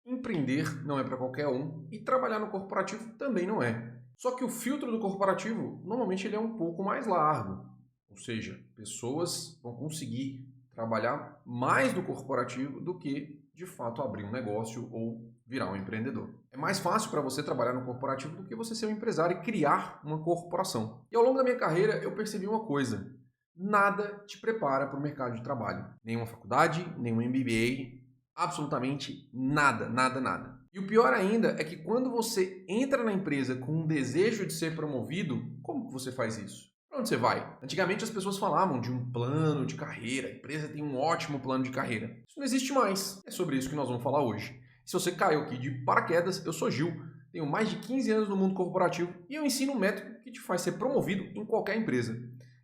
Empreender não é para qualquer um e trabalhar no corporativo também não é. Só que o filtro do corporativo, normalmente ele é um pouco mais largo. Ou seja, pessoas vão conseguir trabalhar mais no corporativo do que, de fato, abrir um negócio ou virar um empreendedor. É mais fácil para você trabalhar no corporativo do que você ser um empresário e criar uma corporação. E ao longo da minha carreira eu percebi uma coisa: nada te prepara para o mercado de trabalho. Nenhuma faculdade, nenhum MBA, absolutamente nada, nada, nada. E o pior ainda é que quando você entra na empresa com um desejo de ser promovido, como que você faz isso? Para onde você vai? Antigamente as pessoas falavam de um plano de carreira, a empresa tem um ótimo plano de carreira. Isso não existe mais. É sobre isso que nós vamos falar hoje. Se você caiu aqui de paraquedas, eu sou Gil, tenho mais de 15 anos no mundo corporativo e eu ensino um método que te faz ser promovido em qualquer empresa.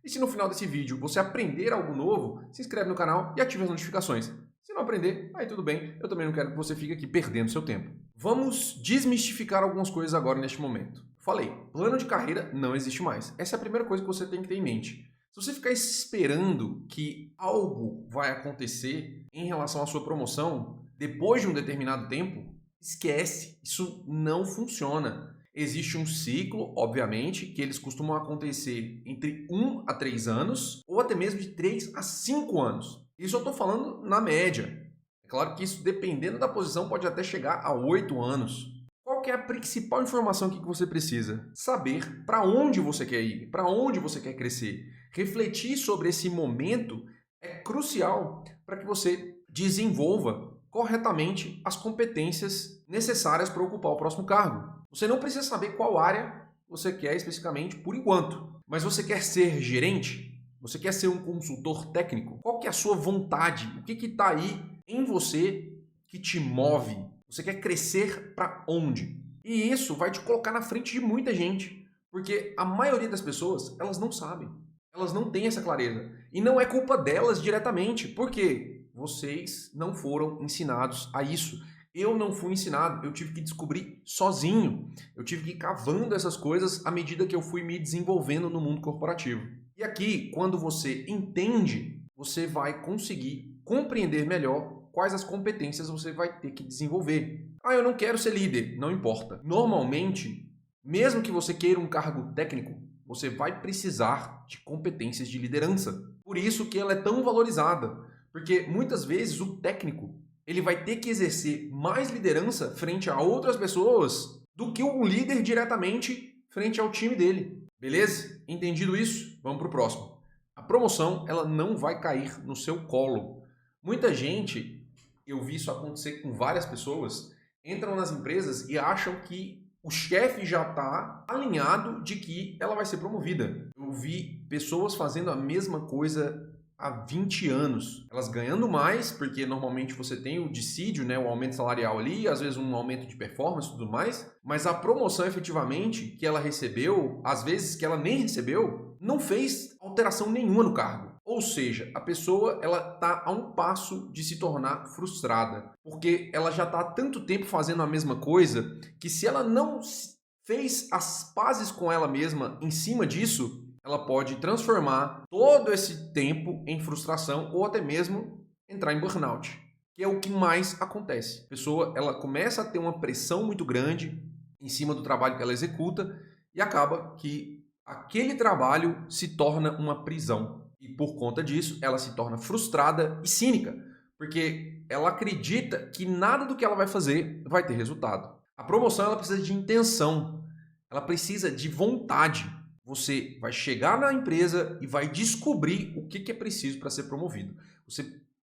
E se no final desse vídeo você aprender algo novo, se inscreve no canal e ative as notificações. Se não aprender, aí tudo bem, eu também não quero que você fique aqui perdendo seu tempo. Vamos desmistificar algumas coisas agora neste momento. Falei, plano de carreira não existe mais. Essa é a primeira coisa que você tem que ter em mente. Se você ficar esperando que algo vai acontecer em relação à sua promoção depois de um determinado tempo, esquece, isso não funciona. Existe um ciclo, obviamente, que eles costumam acontecer entre 1 a 3 anos ou até mesmo de 3 a 5 anos. Isso eu estou falando na média. É claro que isso, dependendo da posição, pode até chegar a 8 anos. Qual que é a principal informação que você precisa? Saber para onde você quer ir, para onde você quer crescer. Refletir sobre esse momento é crucial para que você desenvolva corretamente as competências necessárias para ocupar o próximo cargo. Você não precisa saber qual área você quer especificamente por enquanto, mas você quer ser gerente? Você quer ser um consultor técnico? Qual que é a sua vontade? O que está aí em você que te move? Você quer crescer para onde? E isso vai te colocar na frente de muita gente, porque a maioria das pessoas, elas não sabem. Elas não têm essa clareza. E não é culpa delas diretamente, porque vocês não foram ensinados a isso. Eu não fui ensinado, eu tive que descobrir sozinho. Eu tive que ir cavando essas coisas à medida que eu fui me desenvolvendo no mundo corporativo. E aqui, quando você entende, você vai conseguir compreender melhor quais as competências você vai ter que desenvolver. Ah, eu não quero ser líder. Não importa. Normalmente, mesmo que você queira um cargo técnico, você vai precisar de competências de liderança. Por isso que ela é tão valorizada, porque muitas vezes o técnico ele vai ter que exercer mais liderança frente a outras pessoas do que o líder diretamente frente ao time dele. Beleza? Entendido isso? Vamos para o próximo. A promoção ela não vai cair no seu colo. Muita gente, eu vi isso acontecer com várias pessoas, entram nas empresas e acham que o chefe já está alinhado de que ela vai ser promovida. Eu vi pessoas fazendo a mesma coisa há 20 anos. Elas ganhando mais, porque normalmente você tem o dissídio, né, o aumento salarial ali, às vezes um aumento de performance e tudo mais, mas a promoção efetivamente que ela recebeu, às vezes que ela nem recebeu, não fez alteração nenhuma no cargo. Ou seja, a pessoa ela está a um passo de se tornar frustrada, porque ela já está há tanto tempo fazendo a mesma coisa que se ela não fez as pazes com ela mesma em cima disso, ela pode transformar todo esse tempo em frustração ou até mesmo entrar em burnout, que é o que mais acontece. A pessoa ela começa a ter uma pressão muito grande em cima do trabalho que ela executa e acaba que aquele trabalho se torna uma prisão. E por conta disso, ela se torna frustrada e cínica, porque ela acredita que nada do que ela vai fazer vai ter resultado. A promoção ela precisa de intenção, ela precisa de vontade. Você vai chegar na empresa e vai descobrir o que é preciso para ser promovido. Você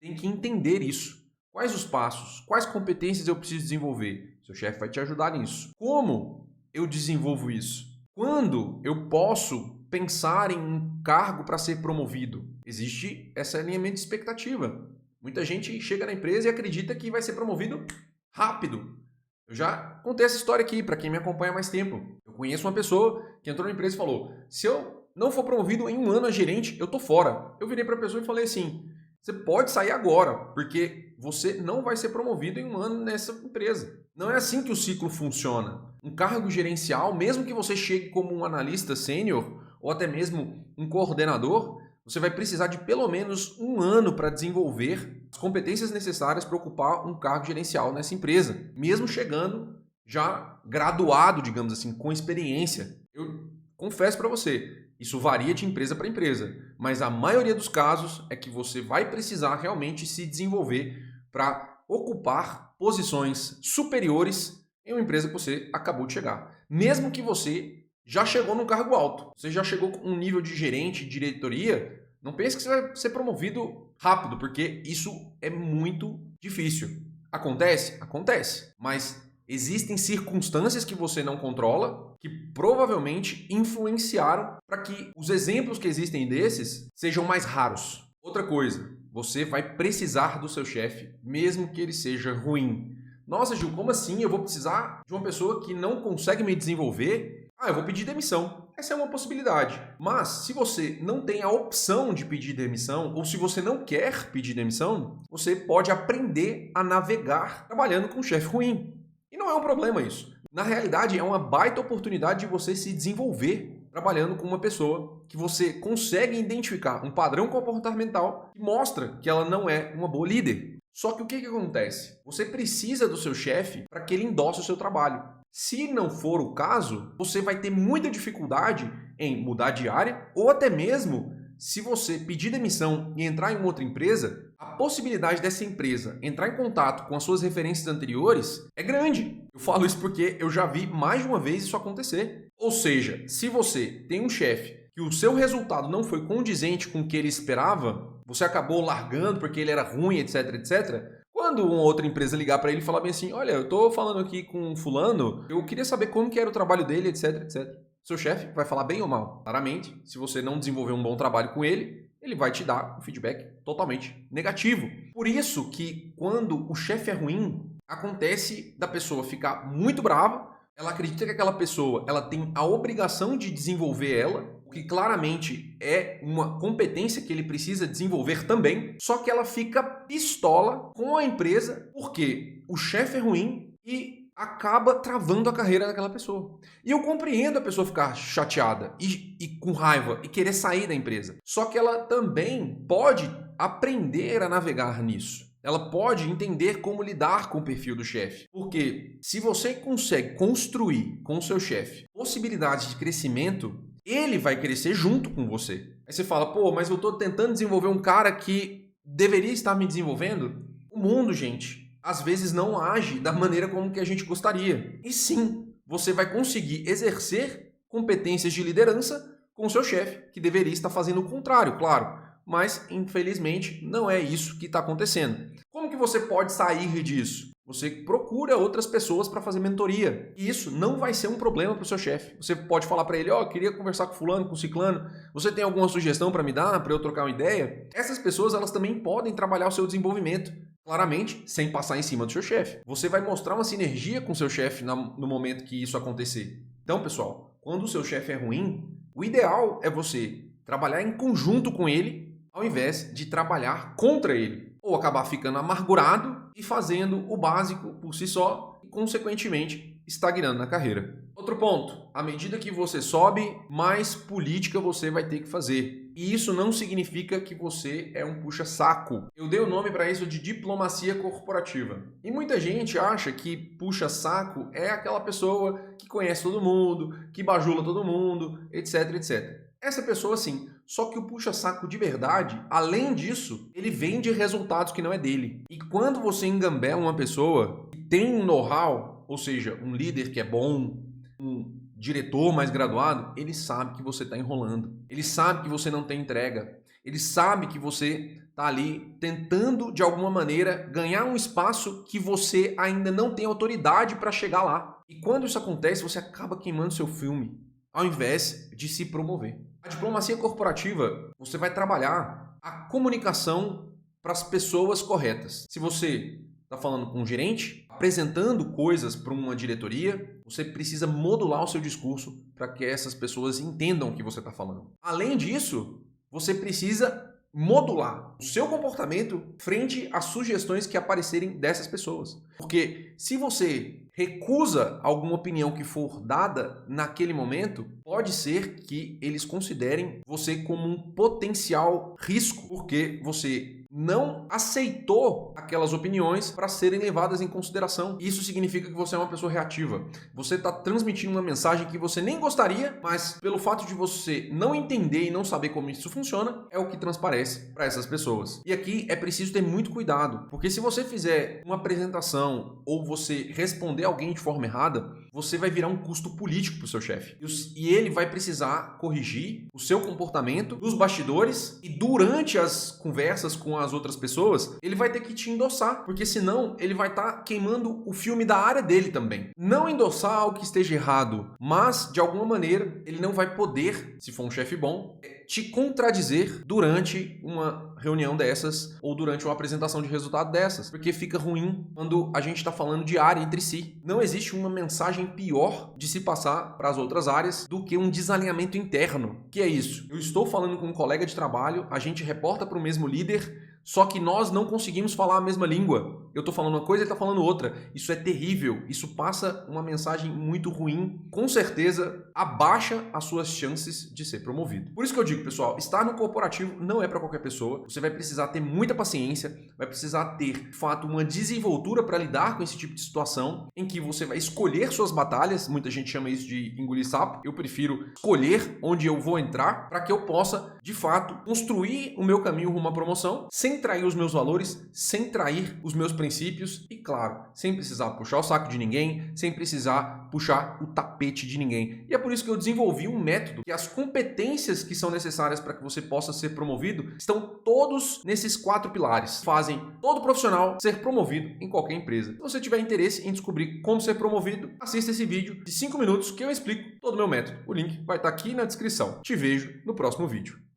tem que entender isso. Quais os passos? Quais competências eu preciso desenvolver? Seu chefe vai te ajudar nisso. Como eu desenvolvo isso? Quando eu posso pensar em um cargo para ser promovido? Existe esse alinhamento de expectativa. Muita gente chega na empresa e acredita que vai ser promovido rápido. Eu já contei essa história aqui para quem me acompanha há mais tempo. Eu conheço uma pessoa que entrou na empresa e falou: se eu não for promovido em 1 ano a gerente, eu tô fora. Eu virei para a pessoa e falei assim: você pode sair agora, porque você não vai ser promovido em 1 ano nessa empresa. Não é assim que o ciclo funciona. Um cargo gerencial, mesmo que você chegue como um analista sênior ou até mesmo um coordenador, você vai precisar de pelo menos 1 ano para desenvolver as competências necessárias para ocupar um cargo gerencial nessa empresa, mesmo chegando já graduado, digamos assim, com experiência. Eu confesso para você, isso varia de empresa para empresa, mas a maioria dos casos é que você vai precisar realmente se desenvolver para ocupar posições superiores em uma empresa que você acabou de chegar. Mesmo que você já chegou num cargo alto, você já chegou com um nível de gerente, diretoria, não pense que você vai ser promovido rápido, porque isso é muito difícil. Acontece? Acontece. Mas existem circunstâncias que você não controla que provavelmente influenciaram para que os exemplos que existem desses sejam mais raros. Outra coisa, você vai precisar do seu chefe, mesmo que ele seja ruim. Nossa, Gil, como assim? Eu vou precisar de uma pessoa que não consegue me desenvolver? Ah, eu vou pedir demissão. Essa é uma possibilidade. Mas, se você não tem a opção de pedir demissão, ou se você não quer pedir demissão, você pode aprender a navegar trabalhando com um chefe ruim. E não é um problema isso. Na realidade, é uma baita oportunidade de você se desenvolver trabalhando com uma pessoa que você consegue identificar um padrão comportamental que mostra que ela não é uma boa líder. Só que o que acontece? Você precisa do seu chefe para que ele endosse o seu trabalho. Se não for o caso, você vai ter muita dificuldade em mudar de área ou até mesmo se você pedir demissão e entrar em outra empresa, a possibilidade dessa empresa entrar em contato com as suas referências anteriores é grande. Eu falo isso porque eu já vi mais de uma vez isso acontecer. Ou seja, se você tem um chefe que o seu resultado não foi condizente com o que ele esperava, você acabou largando porque ele era ruim, etc, etc. Quando uma outra empresa ligar para ele e falar bem assim, olha, eu tô falando aqui com um fulano, eu queria saber como que era o trabalho dele, etc, etc. Seu chefe vai falar bem ou mal. Claramente, se você não desenvolver um bom trabalho com ele, ele vai te dar um feedback totalmente negativo. Por isso que quando o chefe é ruim, acontece da pessoa ficar muito brava, ela acredita que aquela pessoa ela tem a obrigação de desenvolver ela, o que claramente é uma competência que ele precisa desenvolver também, só que ela fica pistola com a empresa porque o chefe é ruim e acaba travando a carreira daquela pessoa. E eu compreendo a pessoa ficar chateada e com raiva e querer sair da empresa. Só que ela também pode aprender a navegar nisso. Ela pode entender como lidar com o perfil do chefe. Porque se você consegue construir com o seu chefe possibilidades de crescimento, ele vai crescer junto com você. Aí você fala, pô, mas eu estou tentando desenvolver um cara que deveria estar me desenvolvendo. O mundo, gente, às vezes não age da maneira como que a gente gostaria. E sim, você vai conseguir exercer competências de liderança com o seu chefe, que deveria estar fazendo o contrário, claro. Mas, infelizmente, não é isso que está acontecendo. Como que você pode sair disso? Você procura outras pessoas para fazer mentoria. E isso não vai ser um problema para o seu chefe. Você pode falar para ele, ó, queria conversar com fulano, com ciclano. Você tem alguma sugestão para me dar, para eu trocar uma ideia? Essas pessoas, elas também podem trabalhar o seu desenvolvimento. Claramente, sem passar em cima do seu chefe. Você vai mostrar uma sinergia com o seu chefe no momento que isso acontecer. Então, pessoal, quando o seu chefe é ruim, o ideal é você trabalhar em conjunto com ele, ao invés de trabalhar contra ele. Ou acabar ficando amargurado e fazendo o básico por si só e, consequentemente, estagnando na carreira. Outro ponto, à medida que você sobe, mais política você vai ter que fazer. E isso não significa que você é um puxa-saco. Eu dei o nome para isso de diplomacia corporativa. E muita gente acha que puxa-saco é aquela pessoa que conhece todo mundo, que bajula todo mundo, etc, etc. Essa pessoa sim. Só que o puxa-saco de verdade, além disso, ele vende resultados que não é dele. E quando você engambela uma pessoa que tem um know-how, ou seja, um líder que é bom, um diretor mais graduado, ele sabe que você está enrolando. Ele sabe que você não tem entrega. Ele sabe que você está ali tentando, de alguma maneira, ganhar um espaço que você ainda não tem autoridade para chegar lá. E quando isso acontece, você acaba queimando seu filme, ao invés de se promover. A diplomacia corporativa, você vai trabalhar a comunicação para as pessoas corretas. Se você está falando com um gerente, apresentando coisas para uma diretoria, você precisa modular o seu discurso para que essas pessoas entendam o que você está falando. Além disso, você precisa modular o seu comportamento frente às sugestões que aparecerem dessas pessoas. Porque se você recusa alguma opinião que for dada naquele momento, pode ser que eles considerem você como um potencial risco, porque você não aceitou aquelas opiniões para serem levadas em consideração. Isso significa que você é uma pessoa reativa. Você está transmitindo uma mensagem que você nem gostaria, mas pelo fato de você não entender e não saber como isso funciona, é o que transparece para essas pessoas. E aqui é preciso ter muito cuidado, porque se você fizer uma apresentação ou você responder alguém de forma errada, você vai virar um custo político para o seu chefe. E ele vai precisar corrigir o seu comportamento nos bastidores e durante as conversas com as outras pessoas, ele vai ter que te endossar, porque senão ele vai estar queimando o filme da área dele também. Não endossar algo que esteja errado, mas de alguma maneira ele não vai poder, se for um chefe bom, te contradizer durante uma reunião dessas ou durante uma apresentação de resultado dessas, porque fica ruim quando a gente está falando de área entre si. Não existe uma mensagem pior de se passar para as outras áreas do que um desalinhamento interno. Que é isso? Eu estou falando com um colega de trabalho, a gente reporta para o mesmo líder, só que nós não conseguimos falar a mesma língua. Eu estou falando uma coisa e ele está falando outra. Isso é terrível. Isso passa uma mensagem muito ruim. Com certeza, abaixa as suas chances de ser promovido. Por isso que eu digo, pessoal, estar no corporativo não é para qualquer pessoa. Você vai precisar ter muita paciência, vai precisar ter, de fato, uma desenvoltura para lidar com esse tipo de situação, em que você vai escolher suas batalhas. Muita gente chama isso de engolir sapo. Eu prefiro escolher onde eu vou entrar para que eu possa, de fato, construir o meu caminho rumo à promoção, sem trair os meus valores, sem trair os meus princípios e, claro, sem precisar puxar o saco de ninguém, sem precisar puxar o tapete de ninguém. E é por isso que eu desenvolvi um método que as competências que são necessárias para que você possa ser promovido estão todos nesses 4 pilares. Fazem todo profissional ser promovido em qualquer empresa. Se você tiver interesse em descobrir como ser promovido, assista esse vídeo de 5 minutos que eu explico todo o meu método. O link vai estar aqui na descrição. Te vejo no próximo vídeo.